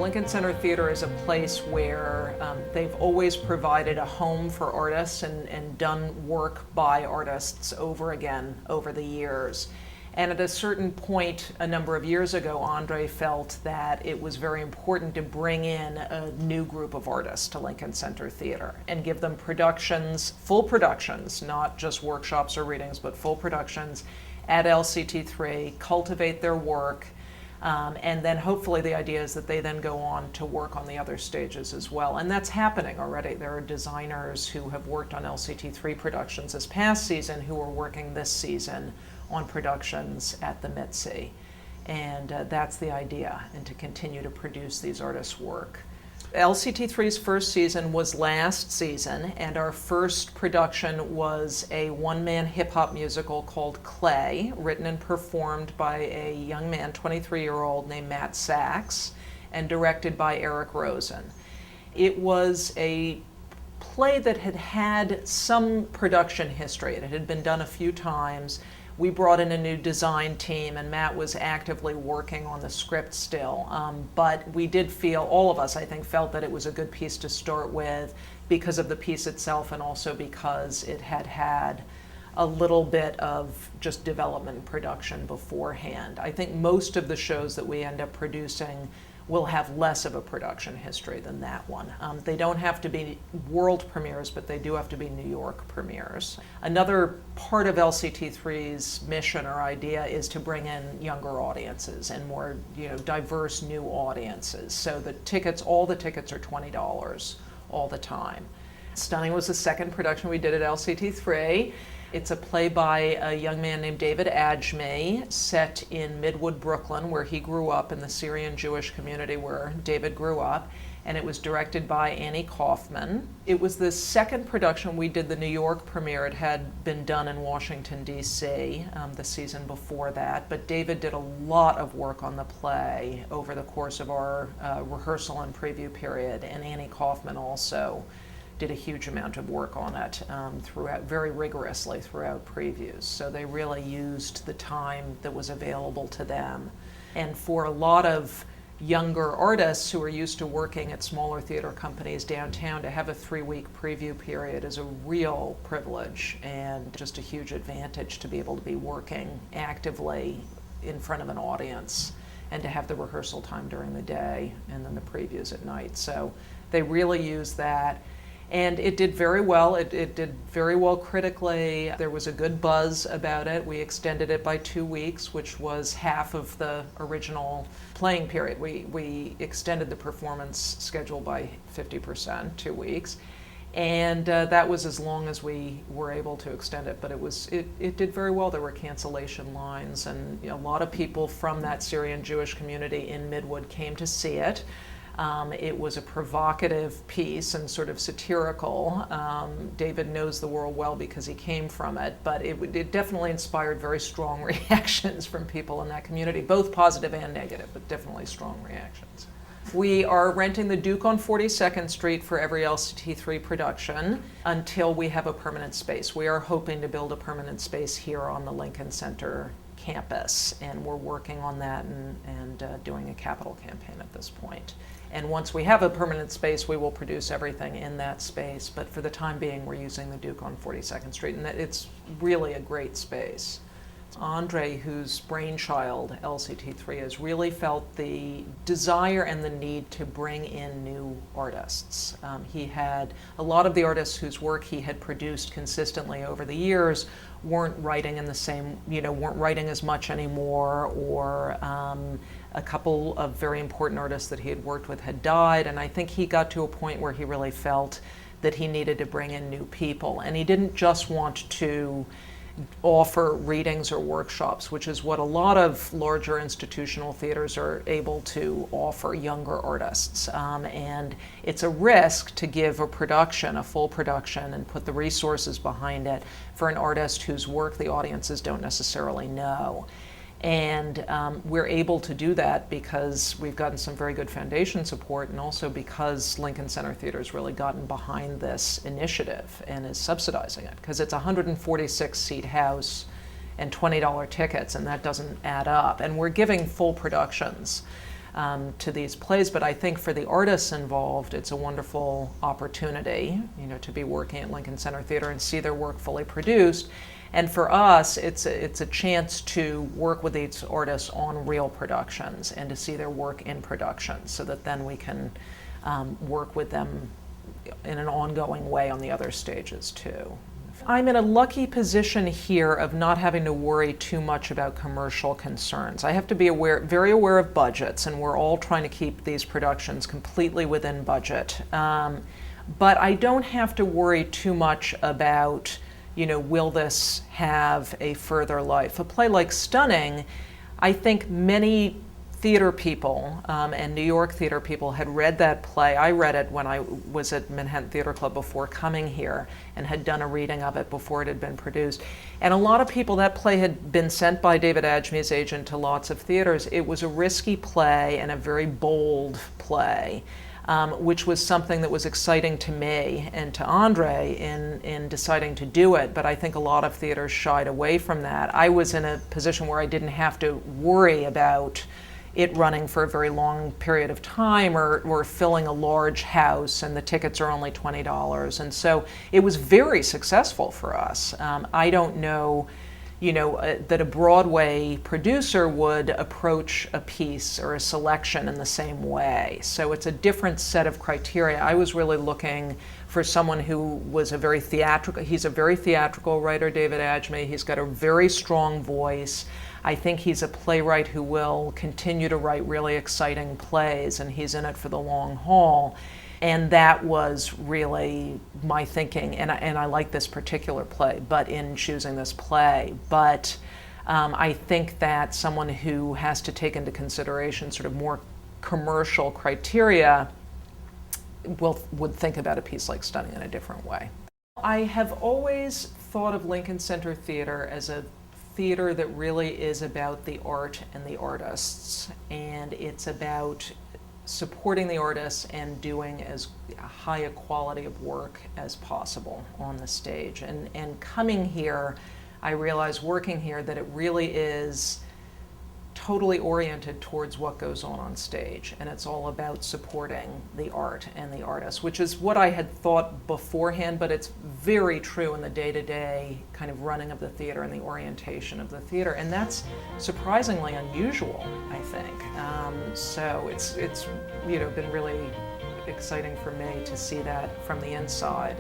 Lincoln Center Theater is a place where they've always provided a home for artists and done work by artists over again over the years. And at a certain point a number of years ago, Andre felt that it was very important to bring in a new group of artists to Lincoln Center Theater and give them productions, full productions, not just workshops or readings, but full productions at LCT3, cultivate their work, and then hopefully the idea is that they then go on to work on the other stages as well. And that's happening already. There are designers who have worked on LCT3 productions this past season who are working this season on productions at the Mitzi. And that's the idea, and to continue to produce these artists' work. LCT3's first season was last season, and our first production was a one-man hip-hop musical called Clay, written and performed by a young man, 23-year-old, named Matt Sachs, and directed by Eric Rosen. It was a play that had had some production history. It had been done a few times. We brought in a new design team, and Matt was actively working on the script still. But we did feel, all of us, I think, felt that it was a good piece to start with because of the piece itself and also because it had had a little bit of just development and production beforehand. I think most of the shows that we end up producing will have less of a production history than that one. They don't have to be world premieres, but they do have to be New York premieres. Another part of LCT3's mission or idea is to bring in younger audiences and more, diverse new audiences. So the tickets, all the tickets are $20 all the time. Stunning was the second production we did at LCT3. It's a play by a young man named David Ajmi, set in Midwood, Brooklyn, where he grew up, in the Syrian Jewish community where David grew up, and it was directed by Annie Kaufman. It was the second production. We did the New York premiere. It had been done in Washington, D.C. The season before that, but David did a lot of work on the play over the course of our rehearsal and preview period, and Annie Kaufman also did a huge amount of work on it throughout, very rigorously throughout previews. So they really used the time that was available to them. And for a lot of younger artists who are used to working at smaller theater companies downtown, to have a 3-week preview period is a real privilege and just a huge advantage to be able to be working actively in front of an audience and to have the rehearsal time during the day and then the previews at night. So they really use that. And it did very well. It did very well critically. There was a good buzz about it. We extended it by 2 weeks, which was half of the original playing period. We extended the performance schedule by 50%, 2 weeks. And that was as long as we were able to extend it, but it did very well. There were cancellation lines, and a lot of people from that Syrian Jewish community in Midwood came to see it. It was a provocative piece and sort of satirical. David knows the world well because he came from it, but it definitely inspired very strong reactions from people in that community, both positive and negative, but definitely strong reactions. We are renting the Duke on 42nd Street for every LCT3 production until we have a permanent space. We are hoping to build a permanent space here on the Lincoln Center campus, and we're working on that and doing a capital campaign at this point. And once we have a permanent space, we will produce everything in that space. But for the time being, we're using the Duke on 42nd Street, and it's really a great space. Andre, whose brainchild LCT3 is, really felt the desire and the need to bring in new artists. He had a lot of the artists whose work he had produced consistently over the years weren't writing in the same, weren't writing as much anymore, or a couple of very important artists that he had worked with had died, and I think he got to a point where he really felt that he needed to bring in new people. And he didn't just want to offer readings or workshops, which is what a lot of larger institutional theaters are able to offer younger artists. And it's a risk to give a production, a full production, and put the resources behind it for an artist whose work the audiences don't necessarily know. And we're able to do that because we've gotten some very good foundation support, and also because Lincoln Center Theater has really gotten behind this initiative and is subsidizing it, because it's a 146-seat house and $20 tickets, and that doesn't add up. And we're giving full productions to these plays. But I think for the artists involved, it's a wonderful opportunity, to be working at Lincoln Center Theater and see their work fully produced. And for us, it's a chance to work with these artists on real productions and to see their work in production, so that then we can work with them in an ongoing way on the other stages too. I'm in a lucky position here of not having to worry too much about commercial concerns. I have to be very aware of budgets, and we're all trying to keep these productions completely within budget. But I don't have to worry too much about, will this have a further life? A play like Stunning, I think many theater people and New York theater people had read that play. I read it when I was at Manhattan Theater Club before coming here, and had done a reading of it before it had been produced. And a lot of people, that play had been sent by David Adjemi's agent to lots of theaters. It was a risky play and a very bold play, which was something that was exciting to me and to Andre in deciding to do it. But I think a lot of theaters shied away from that. I was in a position where I didn't have to worry about it running for a very long period of time, or filling a large house, and the tickets are only $20. And so it was very successful for us. I don't know, that a Broadway producer would approach a piece or a selection in the same way. So it's a different set of criteria. I was really looking for someone who was he's a very theatrical writer, David Adjemi. He's got a very strong voice. I think he's a playwright who will continue to write really exciting plays, and he's in it for the long haul. And that was really my thinking, and I like this particular play, but in choosing this play. But I think that someone who has to take into consideration sort of more commercial criteria would think about a piece like Stunning in a different way. I have always thought of Lincoln Center Theater as a theater that really is about the art and the artists, and it's about supporting the artists and doing as high a quality of work as possible on the stage. And coming here, I realized working here that it really is totally oriented towards what goes on stage, and it's all about supporting the art and the artists, which is what I had thought beforehand, but it's very true in the day-to-day kind of running of the theater and the orientation of the theater, and that's surprisingly unusual, I think. So it's been really exciting for me to see that from the inside.